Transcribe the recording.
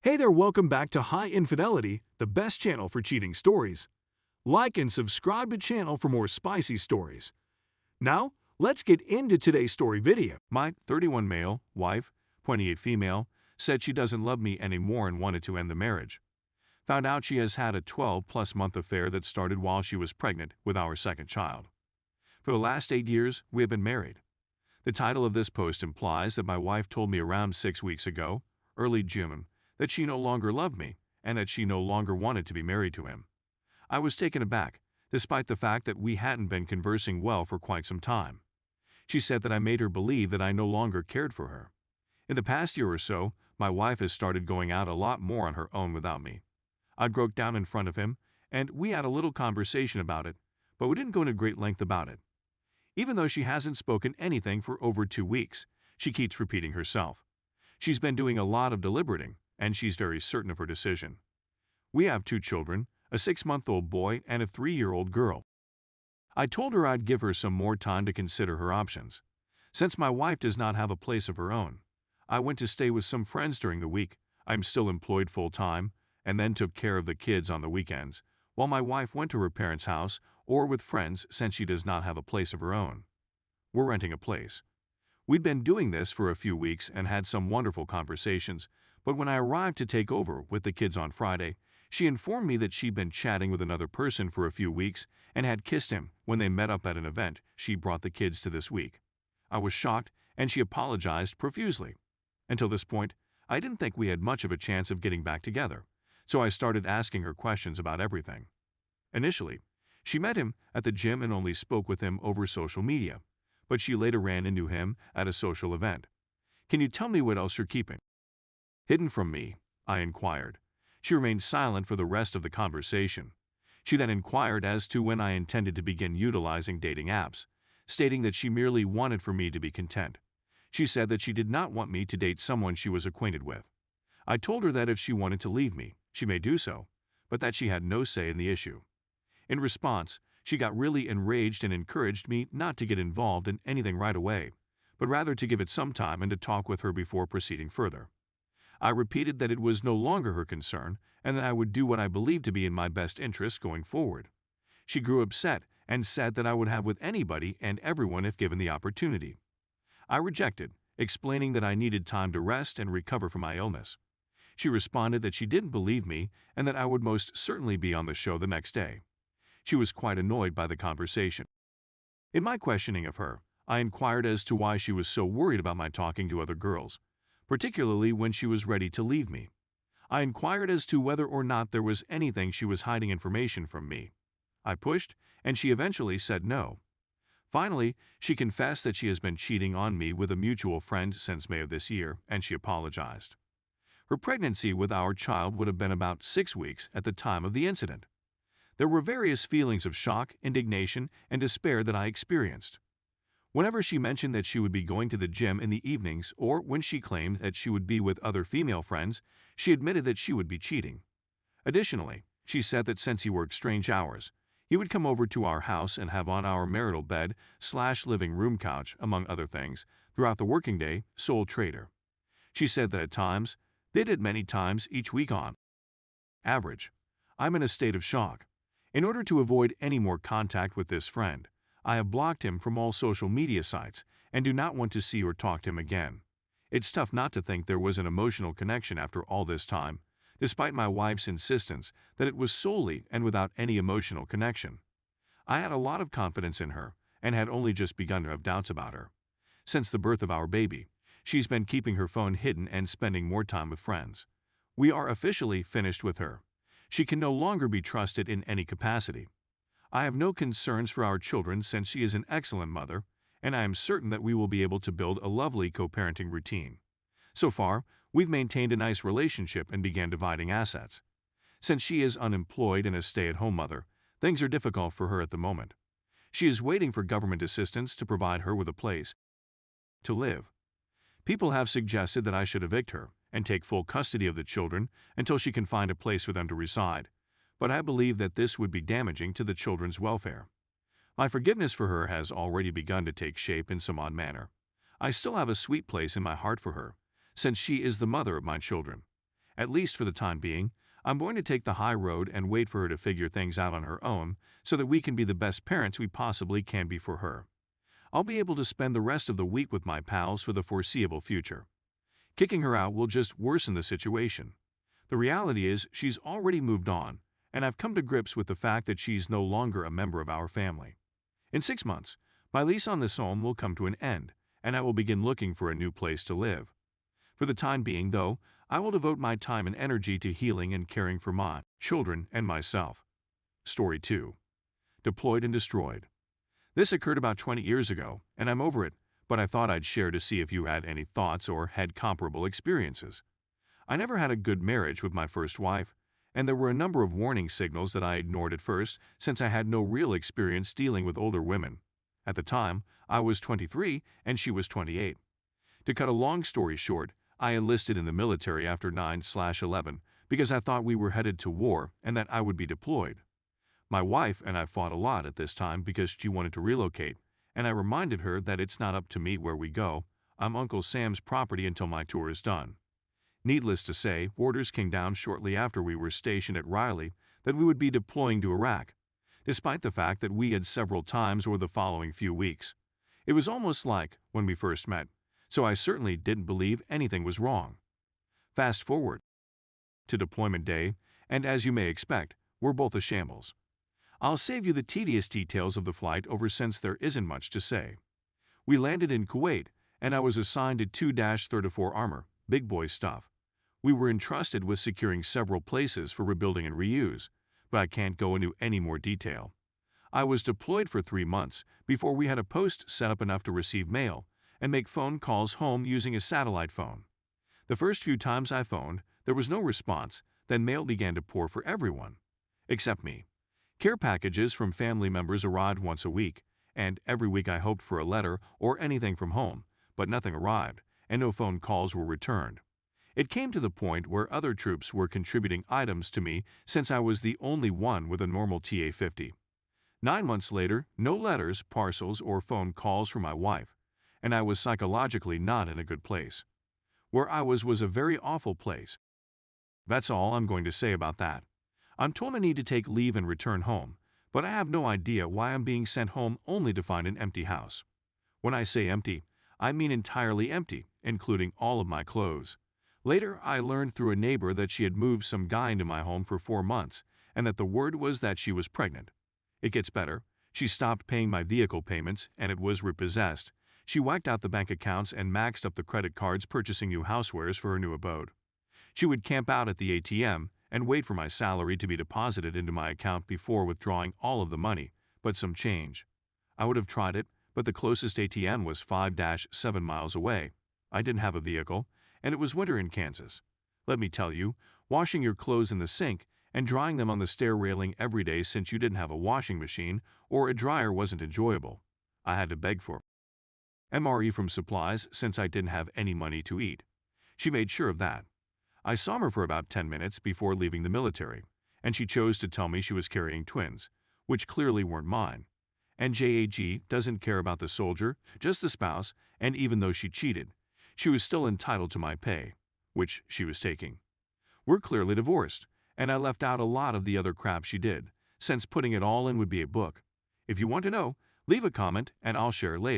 Hey there, welcome back to High Infidelity, the best channel for cheating stories. Like and subscribe to channel for more spicy stories. Now, let's get into today's story video. My 31 male, wife, 28 female, said she doesn't love me anymore and wanted to end the marriage. Found out she has had a 12-plus month affair that started while she was pregnant with our second child. For the last 8 years, we have been married. The title of this post implies that my wife told me around 6 weeks ago, early June, that she no longer loved me and that she no longer wanted to be married to him. I was taken aback, despite the fact that we hadn't been conversing well for quite some time. She said that I made her believe that I no longer cared for her. In the past year or so, my wife has started going out a lot more on her own without me. I broke down in front of him, and we had a little conversation about it, but we didn't go into great length about it. Even though she hasn't spoken anything for over 2 weeks, she keeps repeating herself. She's been doing a lot of deliberating, and she's very certain of her decision. We have 2 children, a 6-month-old boy and a 3-year-old girl. I told her I'd give her some more time to consider her options. Since my wife does not have a place of her own, I went to stay with some friends during the week. I'm still employed full-time, and then took care of the kids on the weekends, while my wife went to her parents' house or with friends since she does not have a place of her own. We're renting a place. We'd been doing this for a few weeks and had some wonderful conversations, but when I arrived to take over with the kids on Friday, she informed me that she'd been chatting with another person for a few weeks and had kissed him when they met up at an event she brought the kids to this week. I was shocked, and she apologized profusely. Until this point, I didn't think we had much of a chance of getting back together, so I started asking her questions about everything. Initially, she met him at the gym and only spoke with him over social media, but she later ran into him at a social event. "Can you tell me what else you're keeping hidden from me?" I inquired. She remained silent for the rest of the conversation. She then inquired as to when I intended to begin utilizing dating apps, stating that she merely wanted for me to be content. She said that she did not want me to date someone she was acquainted with. I told her that if she wanted to leave me, she may do so, but that she had no say in the issue. In response, she got really enraged and encouraged me not to get involved in anything right away, but rather to give it some time and to talk with her before proceeding further. I repeated that it was no longer her concern and that I would do what I believed to be in my best interest going forward. She grew upset and said that I would have with anybody and everyone if given the opportunity. I rejected, explaining that I needed time to rest and recover from my illness. She responded that she didn't believe me and that I would most certainly be on the show the next day. She was quite annoyed by the conversation. In my questioning of her, I inquired as to why she was so worried about my talking to other girls, particularly when she was ready to leave me. I inquired as to whether or not there was anything she was hiding information from me. I pushed, and she eventually said no. Finally, she confessed that she has been cheating on me with a mutual friend since May of this year, and she apologized. Her pregnancy with our child would have been about 6 weeks at the time of the incident. There were various feelings of shock, indignation, and despair that I experienced. Whenever she mentioned that she would be going to the gym in the evenings or when she claimed that she would be with other female friends, she admitted that she would be cheating. Additionally, she said that since he worked strange hours, he would come over to our house and have on our marital bed/living room couch, among other things, throughout the working day, sole trader. She said that at times, they did many times each week on average. I'm in a state of shock. In order to avoid any more contact with this friend, I have blocked him from all social media sites and do not want to see or talk to him again. It's tough not to think there was an emotional connection after all this time, despite my wife's insistence that it was solely and without any emotional connection. I had a lot of confidence in her and had only just begun to have doubts about her. Since the birth of our baby, she's been keeping her phone hidden and spending more time with friends. We are officially finished with her. She can no longer be trusted in any capacity. I have no concerns for our children since she is an excellent mother, and I am certain that we will be able to build a lovely co-parenting routine. So far, we've maintained a nice relationship and began dividing assets. Since she is unemployed and a stay-at-home mother, things are difficult for her at the moment. She is waiting for government assistance to provide her with a place to live. People have suggested that I should evict her and take full custody of the children until she can find a place for them to reside, but I believe that this would be damaging to the children's welfare. My forgiveness for her has already begun to take shape in some odd manner. I still have a sweet place in my heart for her, since she is the mother of my children, At least for the time being, I'm going to take the high road and wait for her to figure things out on her own so that we can be the best parents we possibly can be for her. I'll be able to spend the rest of the week with my pals for the foreseeable future. Kicking her out will just worsen the situation. The reality is she's already moved on, and I've come to grips with the fact that she's no longer a member of our family. In 6 months, my lease on this home will come to an end, and I will begin looking for a new place to live. For the time being, though, I will devote my time and energy to healing and caring for my children and myself. Story 2. Deployed and destroyed. This occurred about 20 years ago, and I'm over it, but I thought I'd share to see if you had any thoughts or had comparable experiences. I never had a good marriage with my first wife, and there were a number of warning signals that I ignored at first since I had no real experience dealing with older women. At the time, I was 23 and she was 28. To cut a long story short, I enlisted in the military after 9/11 because I thought we were headed to war and that I would be deployed. My wife and I fought a lot at this time because she wanted to relocate, and I reminded her that it's not up to me where we go. I'm Uncle Sam's property until my tour is done. Needless to say, orders came down shortly after we were stationed at Riley that we would be deploying to Iraq, despite the fact that we had several times over the following few weeks. It was almost like when we first met, so I certainly didn't believe anything was wrong. Fast forward to deployment day, and as you may expect, we're both a shambles. I'll save you the tedious details of the flight over since there isn't much to say. We landed in Kuwait, and I was assigned to 2-34 armor, big boy stuff. We were entrusted with securing several places for rebuilding and reuse, but I can't go into any more detail. I was deployed for 3 months before we had a post set up enough to receive mail and make phone calls home using a satellite phone. The first few times I phoned, there was no response, then mail began to pour for everyone, except me. Care packages from family members arrived once a week, and every week I hoped for a letter or anything from home, but nothing arrived, and no phone calls were returned. It came to the point where other troops were contributing items to me since I was the only one with a normal TA-50. 9 months later, no letters, parcels, or phone calls from my wife, and I was psychologically not in a good place. Where I was a very awful place. That's all I'm going to say about that. I'm told I need to take leave and return home, but I have no idea why I'm being sent home only to find an empty house. When I say empty, I mean entirely empty, including all of my clothes. Later, I learned through a neighbor that she had moved some guy into my home for 4 months, and that the word was that she was pregnant. It gets better. She stopped paying my vehicle payments, and it was repossessed. She wiped out the bank accounts and maxed up the credit cards purchasing new housewares for her new abode. She would camp out at the ATM and wait for my salary to be deposited into my account before withdrawing all of the money, but some change. I would have tried it, but the closest ATM was 5-7 miles away. I didn't have a vehicle, and it was winter in Kansas. Let me tell you, washing your clothes in the sink and drying them on the stair railing every day since you didn't have a washing machine or a dryer wasn't enjoyable. I had to beg for MRE from supplies since I didn't have any money to eat. She made sure of that. I saw her for about 10 minutes before leaving the military, and she chose to tell me she was carrying twins, which clearly weren't mine. And JAG doesn't care about the soldier, just the spouse, and even though she cheated, she was still entitled to my pay, which she was taking. We're clearly divorced, and I left out a lot of the other crap she did, since putting it all in would be a book. If you want to know, leave a comment and I'll share later.